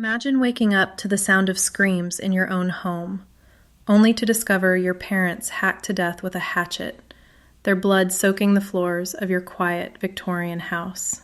Imagine waking up to the sound of screams in your own home, only to discover your parents hacked to death with a hatchet, their blood soaking the floors of your quiet Victorian house.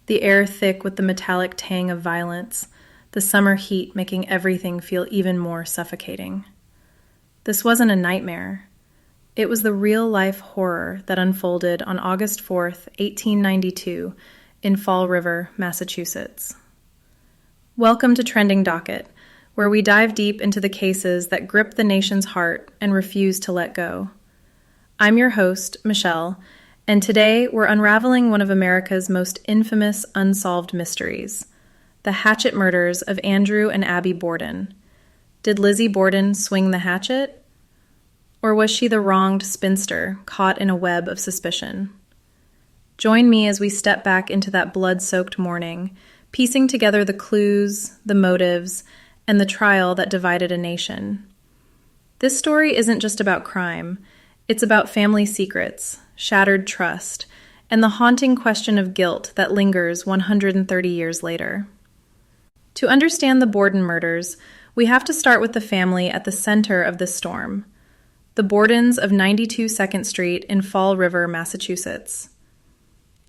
The air thick with the metallic tang of violence, the summer heat making everything feel even more suffocating. This wasn't a nightmare. It was the real-life horror that unfolded on August 4th, 1892, in Fall River, Massachusetts. Welcome to Trending Docket, where we dive deep into the cases that grip the nation's heart and refuse to let go. I'm your host, Michelle, and today we're unraveling one of America's most infamous unsolved mysteries, the hatchet murders of Andrew and Abby Borden. Did Lizzie Borden swing the hatchet? Or was she the wronged spinster caught in a web of suspicion? Join me as we step back into that blood-soaked morning, piecing together the clues, the motives, and the trial that divided a nation. This story isn't just about crime. It's about family secrets, shattered trust, and the haunting question of guilt that lingers 130 years later. To understand the Borden murders, we have to start with the family at the center of this storm, the Bordens of 92 2nd Street in Fall River, Massachusetts.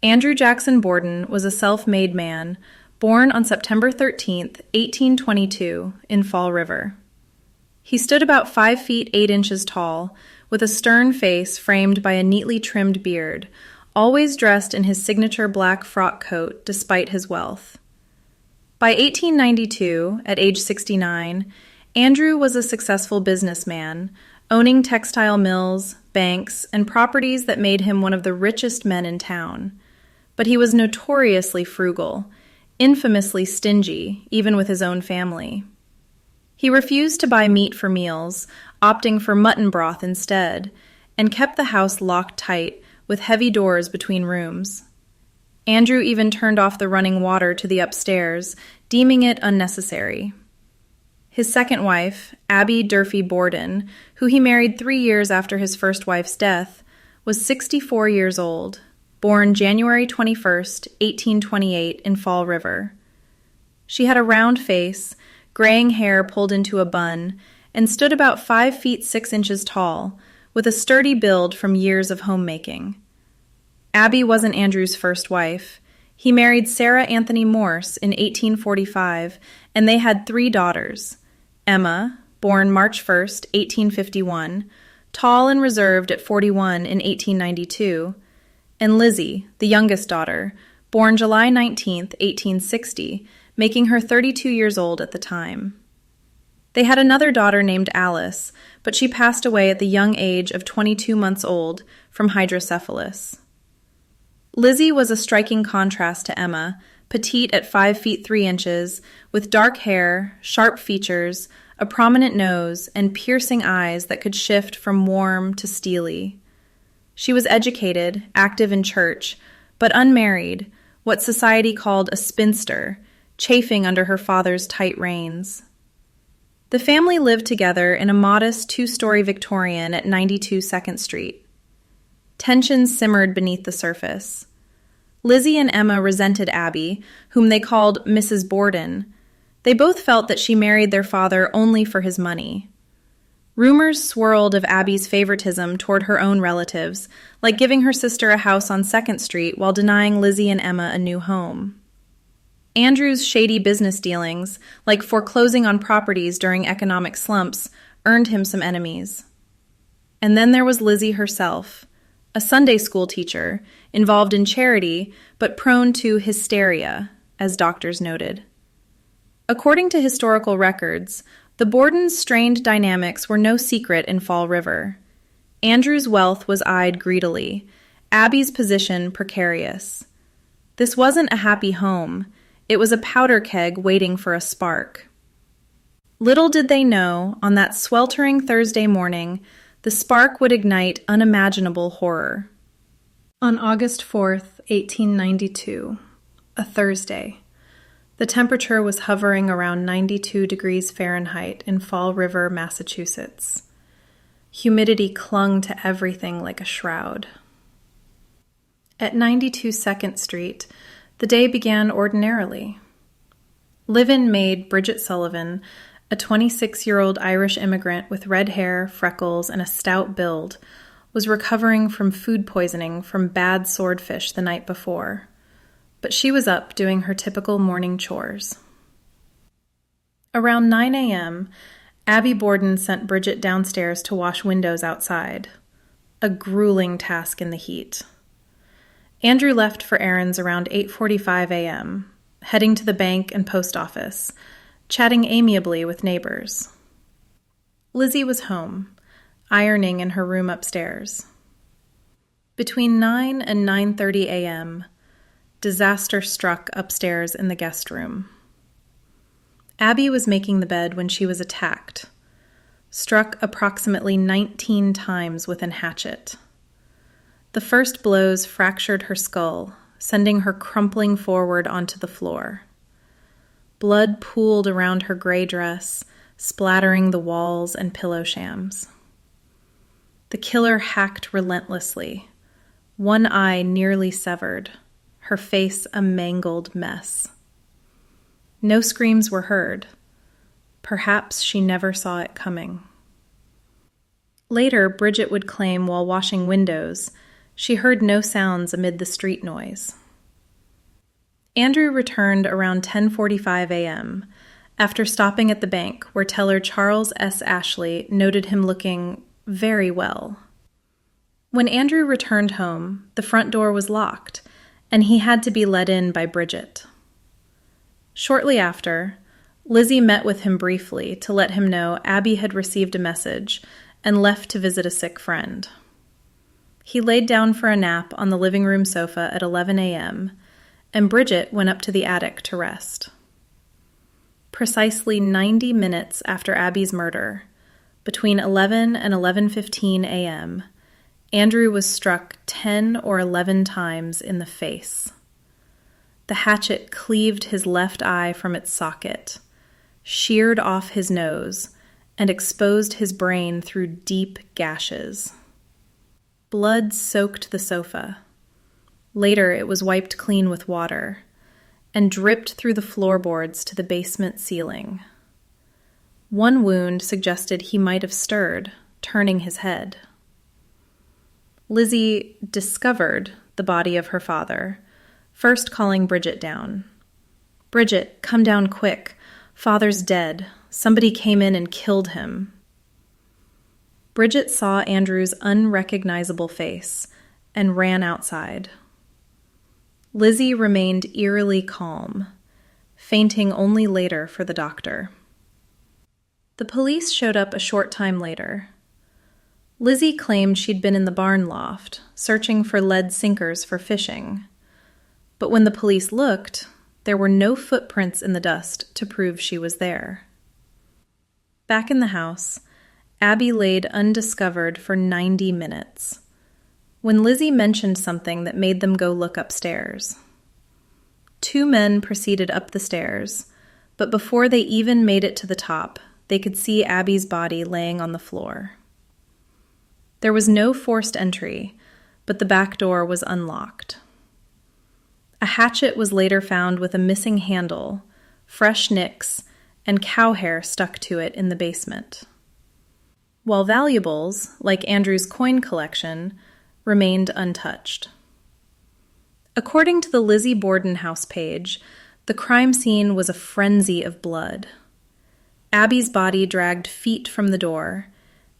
Andrew Jackson Borden was a self-made man, born on September 13, 1822, in Fall River. He stood about 5 feet 8 inches tall, with a stern face framed by a neatly trimmed beard, always dressed in his signature black frock coat despite his wealth. By 1892, at age 69, Andrew was a successful businessman, owning textile mills, banks, and properties that made him one of the richest men in town. But he was notoriously frugal, infamously stingy, even with his own family. He refused to buy meat for meals, opting for mutton broth instead, and kept the house locked tight, with heavy doors between rooms. Andrew even turned off the running water to the upstairs, deeming it unnecessary. His second wife, Abby Durfee Borden, who he married 3 years after his first wife's death, was 64 years old, born January 21st, 1828, in Fall River. She had a round face, graying hair pulled into a bun, and stood about 5 feet 6 inches tall, with a sturdy build from years of homemaking. Abby wasn't Andrew's first wife. He married Sarah Anthony Morse in 1845, and they had 3 daughters: Emma, born March 1st, 1851, tall and reserved at 41 in 1892, and Lizzie, the youngest daughter, born July 19, 1860, making her 32 years old at the time. They had another daughter named Alice, but she passed away at the young age of 22 months old from hydrocephalus. Lizzie was a striking contrast to Emma, petite at 5 feet 3 inches, with dark hair, sharp features, a prominent nose, and piercing eyes that could shift from warm to steely. She was educated, active in church, but unmarried, what society called a spinster, chafing under her father's tight reins. The family lived together in a modest 2-story Victorian at 92 2nd Street. Tensions simmered beneath the surface. Lizzie and Emma resented Abby, whom they called Mrs. Borden. They both felt that she married their father only for his money. Rumors swirled of Abby's favoritism toward her own relatives, like giving her sister a house on 2nd Street while denying Lizzie and Emma a new home. Andrew's shady business dealings, like foreclosing on properties during economic slumps, earned him some enemies. And then there was Lizzie herself, a Sunday school teacher, involved in charity, but prone to hysteria, as doctors noted. According to historical records, the Bordens' strained dynamics were no secret in Fall River. Andrew's wealth was eyed greedily, Abby's position precarious. This wasn't a happy home. It was a powder keg waiting for a spark. Little did they know, on that sweltering Thursday morning, the spark would ignite unimaginable horror. On August 4th, 1892, a Thursday, the temperature was hovering around 92 degrees Fahrenheit in Fall River, Massachusetts. Humidity clung to everything like a shroud. At 92 2nd Street, the day began ordinarily. Live-in maid Bridget Sullivan, a 26-year-old Irish immigrant with red hair, freckles, and a stout build, was recovering from food poisoning from bad swordfish the night before, but she was up doing her typical morning chores. Around 9 a.m., Abby Borden sent Bridget downstairs to wash windows outside, a grueling task in the heat. Andrew left for errands around 8:45 a.m., heading to the bank and post office, chatting amiably with neighbors. Lizzie was home, ironing in her room upstairs. Between 9 and 9:30 a.m., disaster struck upstairs in the guest room. Abby was making the bed when she was attacked, struck approximately 19 times with an hatchet. The first blows fractured her skull, sending her crumpling forward onto the floor. Blood pooled around her gray dress, splattering the walls and pillow shams. The killer hacked relentlessly, one eye nearly severed, her face a mangled mess. No screams were heard. Perhaps she never saw it coming. Later, Bridget would claim while washing windows, she heard no sounds amid the street noise. Andrew returned around 10:45 a.m., after stopping at the bank where teller Charles S. Ashley noted him looking very well. When Andrew returned home, the front door was locked, and he had to be let in by Bridget. Shortly after, Lizzie met with him briefly to let him know Abby had received a message and left to visit a sick friend. He laid down for a nap on the living room sofa at 11 a.m., and Bridget went up to the attic to rest. Precisely 90 minutes after Abby's murder, between 11 and 11:15 a.m., Andrew was struck 10 or 11 times in the face. The hatchet cleaved his left eye from its socket, sheared off his nose, and exposed his brain through deep gashes. Blood soaked the sofa. Later, it was wiped clean with water and dripped through the floorboards to the basement ceiling. One wound suggested he might have stirred, turning his head. Lizzie discovered the body of her father, first calling Bridget down. "Bridget, come down quick. Father's dead. Somebody came in and killed him." Bridget saw Andrew's unrecognizable face and ran outside. Lizzie remained eerily calm, fainting only later for the doctor. The police showed up a short time later. Lizzie claimed she'd been in the barn loft, searching for lead sinkers for fishing. But when the police looked, there were no footprints in the dust to prove she was there. Back in the house, Abby laid undiscovered for 90 minutes, when Lizzie mentioned something that made them go look upstairs. Two men proceeded up the stairs, but before they even made it to the top, they could see Abby's body laying on the floor. There was no forced entry, but the back door was unlocked. A hatchet was later found with a missing handle, fresh nicks, and cow hair stuck to it in the basement. While valuables, like Andrew's coin collection, remained untouched. According to the Lizzie Borden house page, the crime scene was a frenzy of blood. Abby's body dragged feet from the door,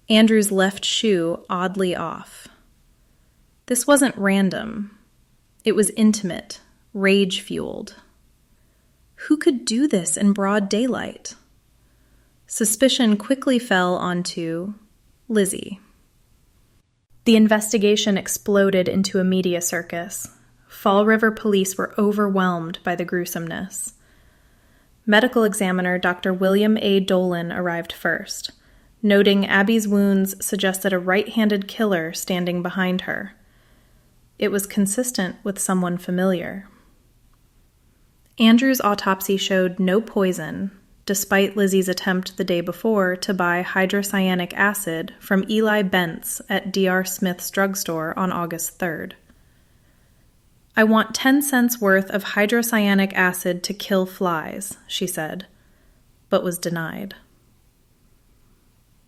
Andrew's left shoe oddly off. This wasn't random. It was intimate, rage-fueled. Who could do this in broad daylight? Suspicion quickly fell onto Lizzie. The investigation exploded into a media circus. Fall River police were overwhelmed by the gruesomeness. Medical examiner Dr. William A. Dolan arrived first, noting Abby's wounds suggested a right-handed killer standing behind her. It was consistent with someone familiar. Andrew's autopsy showed no poison, despite Lizzie's attempt the day before to buy hydrocyanic acid from Eli Bentz at D.R. Smith's drugstore on August 3rd. "I want 10 cents worth of hydrocyanic acid to kill flies," she said, but was denied.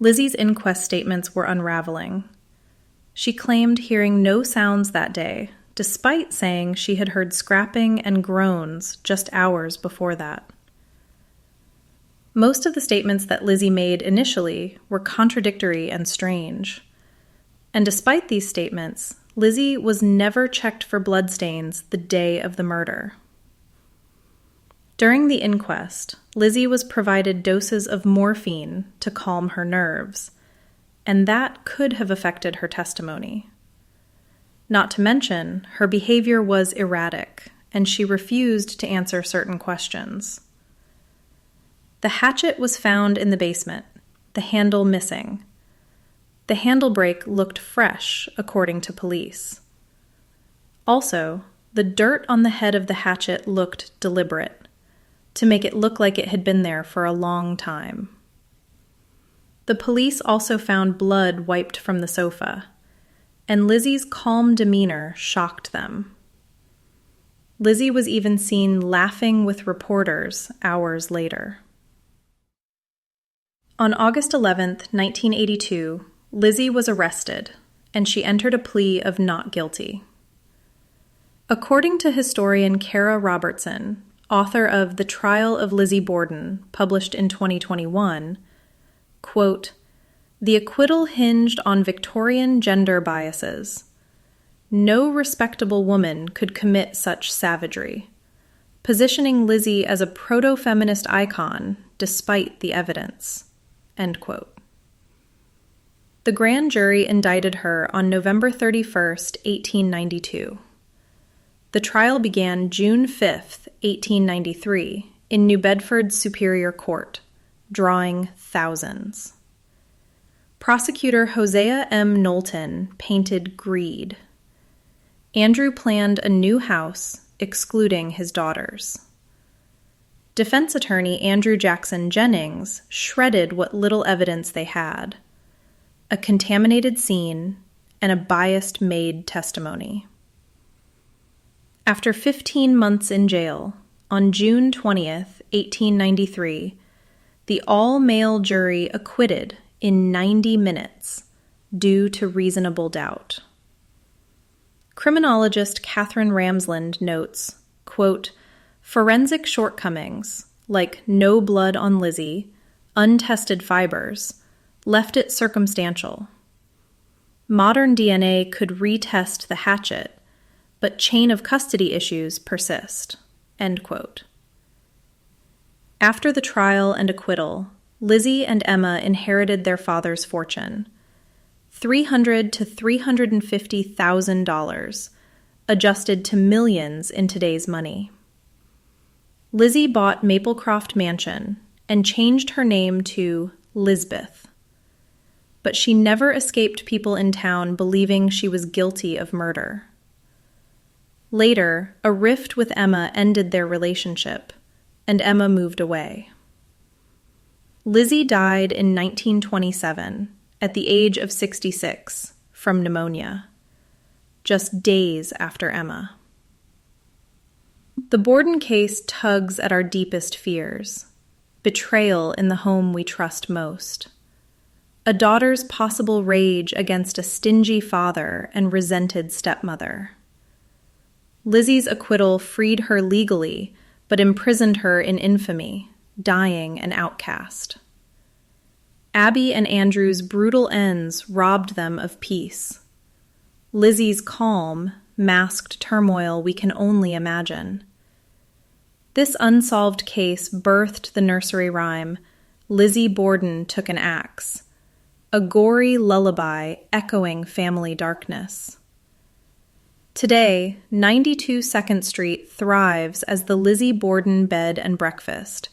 Lizzie's inquest statements were unraveling. She claimed hearing no sounds that day, despite saying she had heard scrapping and groans just hours before that. Most of the statements that Lizzie made initially were contradictory and strange. And despite these statements, Lizzie was never checked for bloodstains the day of the murder. During the inquest, Lizzie was provided doses of morphine to calm her nerves, and that could have affected her testimony. Not to mention, her behavior was erratic, and she refused to answer certain questions. The hatchet was found in the basement, the handle missing. The handle break looked fresh, according to police. Also, the dirt on the head of the hatchet looked deliberate, to make it look like it had been there for a long time. The police also found blood wiped from the sofa, and Lizzie's calm demeanor shocked them. Lizzie was even seen laughing with reporters hours later. On August 11, 1982, Lizzie was arrested, and she entered a plea of not guilty. According to historian Kara Robertson, author of The Trial of Lizzie Borden, published in 2021, quote, "The acquittal hinged on Victorian gender biases. No respectable woman could commit such savagery, positioning Lizzie as a proto-feminist icon despite the evidence." End quote. The grand jury indicted her on November 31, 1892. The trial began June 5, 1893, in New Bedford's Superior Court, drawing thousands. Prosecutor Hosea M. Knowlton painted greed. Andrew planned a new house, excluding his daughters. Defense attorney Andrew Jackson Jennings shredded what little evidence they had: a contaminated scene and a biased maid testimony. After 15 months in jail, on June 20th, 1893, the all-male jury acquitted in 90 minutes due to reasonable doubt. Criminologist Catherine Ramsland notes, quote, "Forensic shortcomings, like no blood on Lizzie, untested fibers, left it circumstantial. Modern DNA could retest the hatchet, but chain of custody issues persist." End quote. After the trial and acquittal, Lizzie and Emma inherited their father's fortune, $300,000 to $350,000, adjusted to millions in today's money. Lizzie bought Maplecroft Mansion and changed her name to Lizbeth, but she never escaped people in town believing she was guilty of murder. Later, a rift with Emma ended their relationship, and Emma moved away. Lizzie died in 1927, at the age of 66, from pneumonia, just days after Emma. The Borden case tugs at our deepest fears: betrayal in the home we trust most, a daughter's possible rage against a stingy father and resented stepmother. Lizzie's acquittal freed her legally, but imprisoned her in infamy, dying an outcast. Abby and Andrew's brutal ends robbed them of peace. Lizzie's calm, masked turmoil we can only imagine. This unsolved case birthed the nursery rhyme, "Lizzie Borden took an axe," a gory lullaby echoing family darkness. Today, 92 2nd Street thrives as the Lizzie Borden Bed and Breakfast,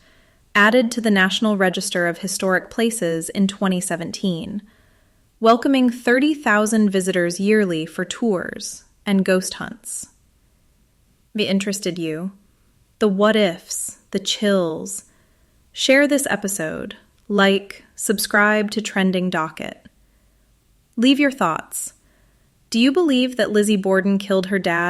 added to the National Register of Historic Places in 2017, welcoming 30,000 visitors yearly for tours and ghost hunts. If it interested you, the what-ifs, the chills, share this episode, like, subscribe to Trending Docket. Leave your thoughts. Do you believe that Lizzie Borden killed her dad